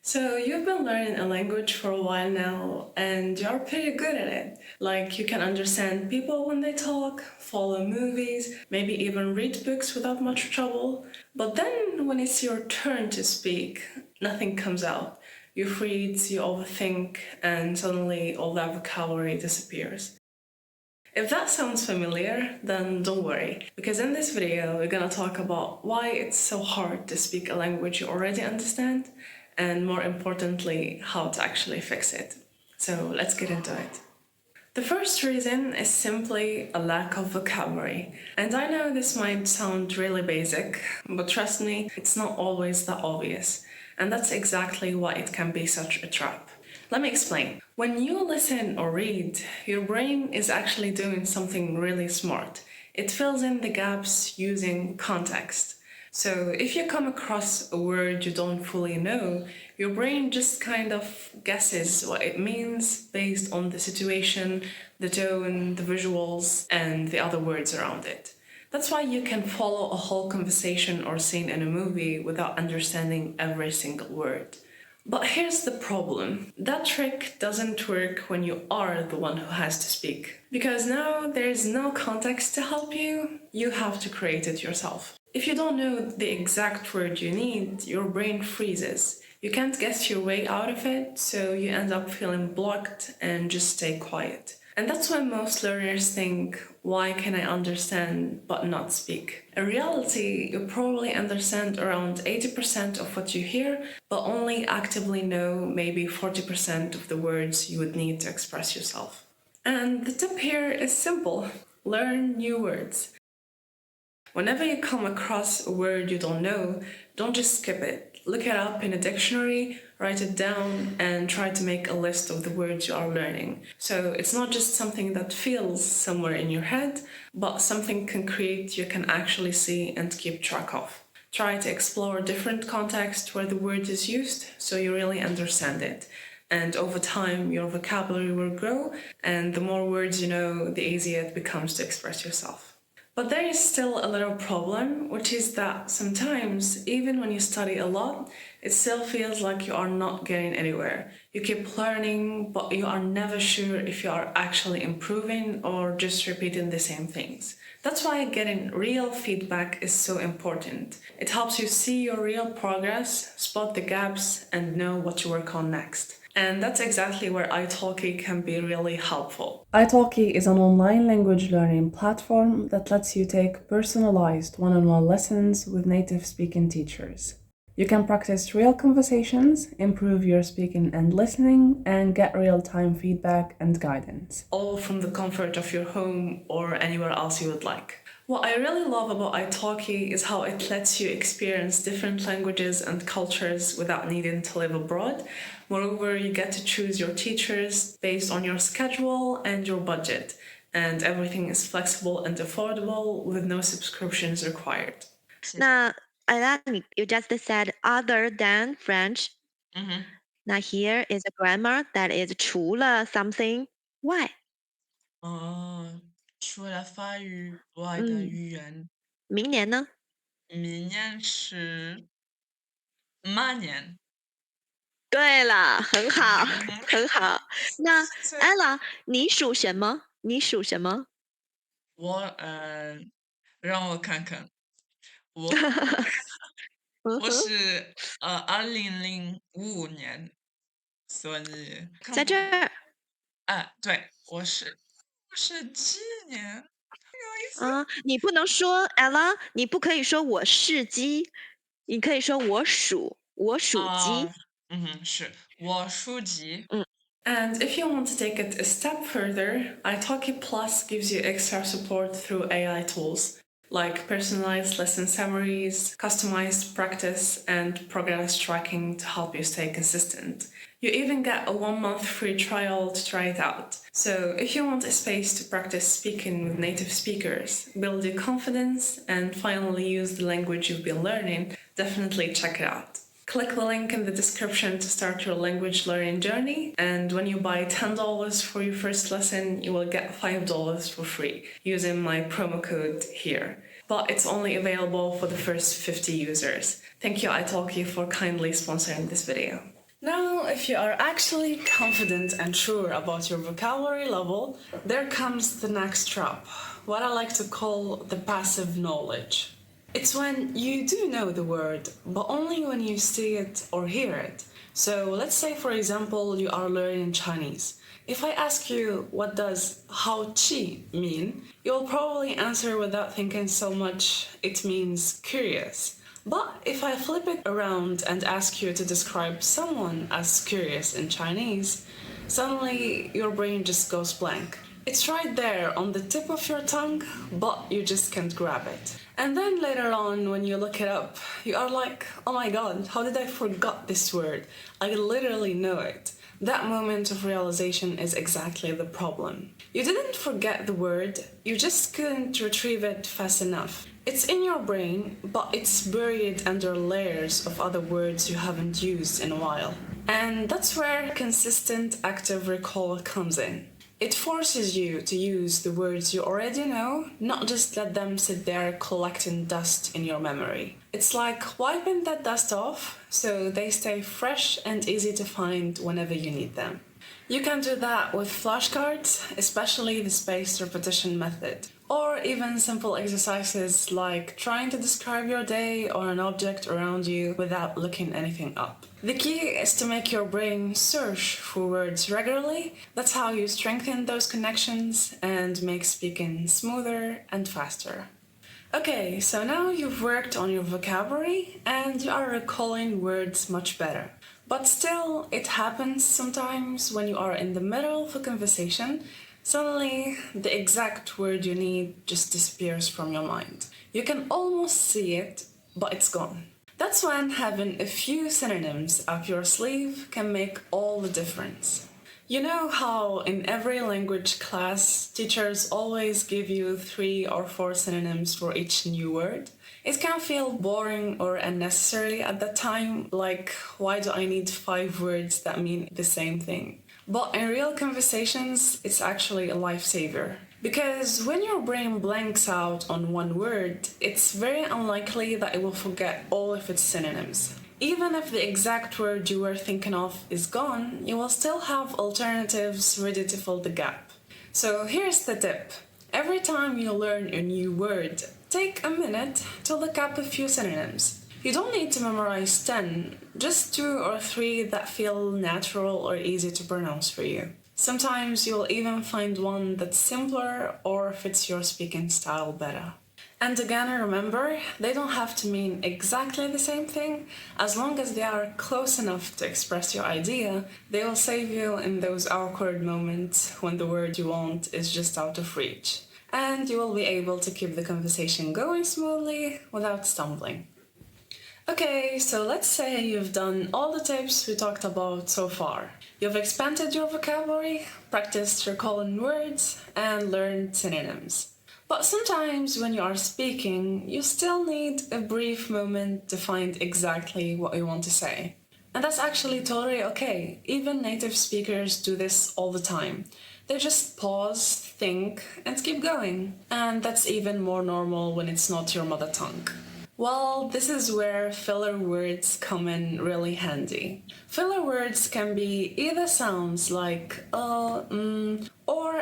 So you've been learning a language for a while now and you're pretty good at it. Like you can understand people when they talk, follow movies, maybe even read books without much trouble. But then when it's your turn to speak, nothing comes out. You freeze, you overthink, and suddenly all that vocabulary disappears. If that sounds familiar, then don't worry, because in this video we're gonna talk about why it's so hard to speak a language you already understand, and more importantly, how to actually fix it. So let's get into it. The first reason is simply a lack of vocabulary. And I know this might sound really basic, but trust me, it's not always that obvious. And that's exactly why it can be such a trap. Let me explain. When you listen or read, your brain is actually doing something really smart. It fills in the gaps using context. So if you come across a word you don't fully know, your brain just kind of guesses what it means based on the situation, the tone, the visuals, and the other words around it. That's why you can follow a whole conversation or scene in a movie without understanding every single word. But here's the problem. That trick doesn't work when you are the one who has to speak. Because now there's no context to help you, you have to create it yourself. If you don't know the exact word you need, your brain freezes. You can't guess your way out of it, so you end up feeling blocked and just stay quiet. And that's why most learners think, why can I understand but not speak? In reality, you probably understand around 80% of what you hear, but only actively know maybe 40% of the words you would need to express yourself. And the tip here is simple. Learn new words. Whenever you come across a word you don't know, don't just skip it. Look it up in a dictionary, write it down, and try to make a list of the words you are learning. So it's not just something that feels somewhere in your head, but something concrete you can actually see and keep track of. Try to explore different contexts where the word is used so you really understand it. And over time, your vocabulary will grow, and the more words you know, the easier it becomes to express yourself. But there is still a little problem, which is that sometimes, even when you study a lot, it still feels like you are not getting anywhere. You keep learning, but you are never sure if you are actually improving or just repeating the same things. That's why getting real feedback is so important. It helps you see your real progress, spot the gaps, and know what to work on next. And that's exactly where Italki can be really helpful. Italki is an online language learning platform that lets you take personalized one-on-one lessons with native speaking teachers. You can practice real conversations, improve your speaking and listening, and get real-time feedback and guidance. All from the comfort of your home or anywhere else you would like. What I really love about Italki is how it lets you experience different languages and cultures without needing to live abroad. Moreover, you get to choose your teachers based on your schedule and your budget, and everything is flexible and affordable with no subscriptions required. 那 Ella, you just said other than French. Now here is a grammar that is 除了 something. Why? 除了法语外的嗯，语言，明年呢？明年是马年。对了，很好，很好。那 这 Ella，你属什么？你属什么？我让我看看，我我嗯哼，是2005年，所以看不懂。在这儿。对，我是鸡年，有意思。你不能说 Ella，你不可以说我是鸡，你可以说我属鸡。是我属鸡。嗯，And if you want to take it a step further, Italki Plus gives you extra support through AI tools like personalized lesson summaries, customized practice, and progress tracking to help you stay consistent. You even get a 1 month free trial to try it out. So, if you want a space to practice speaking with native speakers, build your confidence, and finally use the language you've been learning, definitely check it out. Click the link in the description to start your language learning journey, and when you buy $10 for your first lesson, you will get $5 for free using my promo code here. But it's only available for the first 50 users. Thank you, Italki, for kindly sponsoring this video. Now, if you are actually confident and sure about your vocabulary level, there comes the next trap, what I like to call the passive knowledge. It's when you do know the word, but only when you see it or hear it. So let's say, for example, you are learning Chinese. If I ask you what does hao qi mean, you'll probably answer without thinking so much. It means curious. But if I flip it around and ask you to describe someone as curious in Chinese, suddenly your brain just goes blank. It's right there on the tip of your tongue, but you just can't grab it. And then later on, when you look it up, you are like, oh my god, how did I forget this word? I literally know it. That moment of realization is exactly the problem. You didn't forget the word, you just couldn't retrieve it fast enough. It's in your brain, but it's buried under layers of other words you haven't used in a while. And that's where consistent active recall comes in. It forces you to use the words you already know, not just let them sit there collecting dust in your memory. It's like wiping that dust off so they stay fresh and easy to find whenever you need them. You can do that with flashcards, especially the spaced repetition method, or even simple exercises like trying to describe your day or an object around you without looking anything up. The key is to make your brain search for words regularly. That's how you strengthen those connections and make speaking smoother and faster. Okay, so now you've worked on your vocabulary and you are recalling words much better. But still, it happens sometimes when you are in the middle of a conversation, suddenly the exact word you need just disappears from your mind. You can almost see it, but it's gone. That's when having a few synonyms up your sleeve can make all the difference. You know how in every language class, teachers always give you 3 or 4 synonyms for each new word? It can feel boring or unnecessary at that time, like, why do I need 5 words that mean the same thing? But in real conversations, it's actually a lifesaver. Because when your brain blanks out on one word, it's very unlikely that it will forget all of its synonyms. Even if the exact word you were thinking of is gone, you will still have alternatives ready to fill the gap. So here's the tip. Every time you learn a new word, take a minute to look up a few synonyms. You don't need to memorize 10, just 2 or 3 that feel natural or easy to pronounce for you. Sometimes you'll even find one that's simpler or fits your speaking style better. And again, remember, they don't have to mean exactly the same thing. As long as they are close enough to express your idea, they will save you in those awkward moments when the word you want is just out of reach. And you will be able to keep the conversation going smoothly without stumbling. Okay, so let's say you've done all the tips we talked about so far. You've expanded your vocabulary, practiced recalling words, and learned synonyms. But sometimes when you are speaking, you still need a brief moment to find exactly what you want to say. And that's actually totally okay. Even native speakers do this all the time. They just pause, think, and keep going. And that's even more normal when it's not your mother tongue. Well, this is where filler words come in really handy. Filler words can be either sounds like or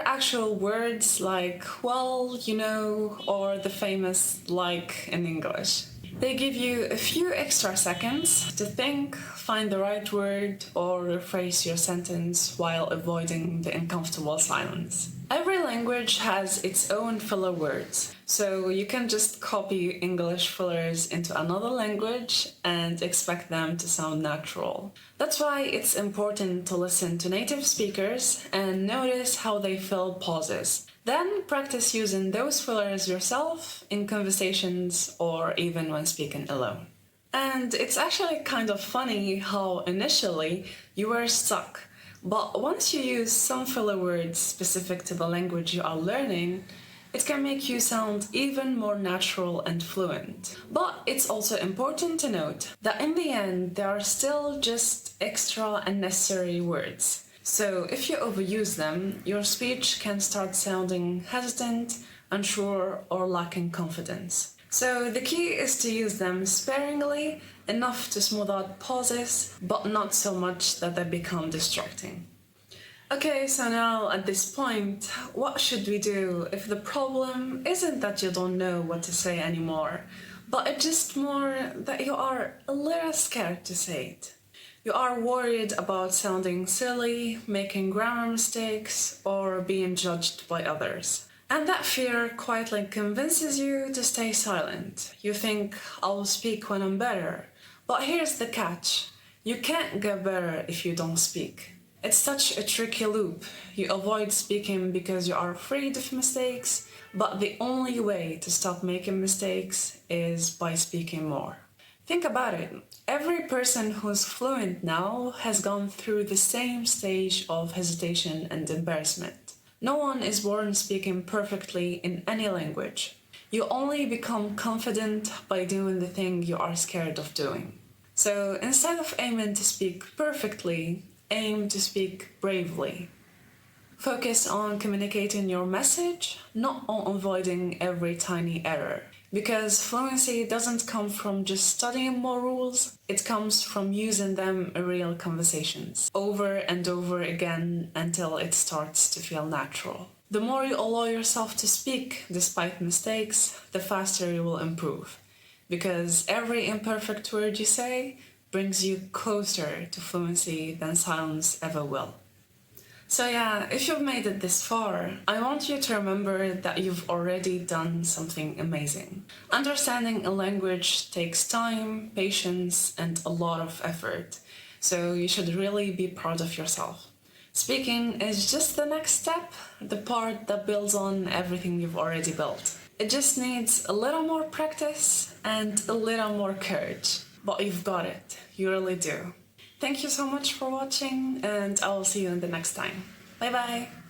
actual words like well, you know, or the famous like in English. They give you a few extra seconds to think, find the right word, or rephrase your sentence while avoiding the uncomfortable silence. Every language has its own filler words, so you can just copy English fillers into another language and expect them to sound natural. That's why it's important to listen to native speakers and notice how they fill pauses. Then practice using those fillers yourself in conversations or even when speaking alone. And it's actually kind of funny how initially you were stuck, but once you use some filler words specific to the language you are learning, it can make you sound even more natural and fluent. But it's also important to note that in the end, there are still just extra unnecessary words. So if you overuse them, your speech can start sounding hesitant, unsure, or lacking confidence. So the key is to use them sparingly, enough to smooth out pauses, but not so much that they become distracting. Okay, so now at this point, what should we do if the problem isn't that you don't know what to say anymore, but it's just more that you are a little scared to say it? You are worried about sounding silly, making grammar mistakes, or being judged by others. And that fear quietly convinces you to stay silent. You think, I'll speak when I'm better. But here's the catch. You can't get better if you don't speak. It's such a tricky loop. You avoid speaking because you are afraid of mistakes, but the only way to stop making mistakes is by speaking more. Think about it. Every person who's fluent now has gone through the same stage of hesitation and embarrassment. No one is born speaking perfectly in any language. You only become confident by doing the thing you are scared of doing. So instead of aiming to speak perfectly, aim to speak bravely. Focus on communicating your message, not on avoiding every tiny error. Because fluency doesn't come from just studying more rules, it comes from using them in real conversations, over and over again until it starts to feel natural. The more you allow yourself to speak despite mistakes, the faster you will improve. Because every imperfect word you say brings you closer to fluency than silence ever will. So yeah, if you've made it this far, I want you to remember that you've already done something amazing. Understanding a language takes time, patience, and a lot of effort, so you should really be proud of yourself. Speaking is just the next step, the part that builds on everything you've already built. It just needs a little more practice and a little more courage. But you've got it, you really do. Thank you so much for watching, and I will see you in the next time. Bye bye!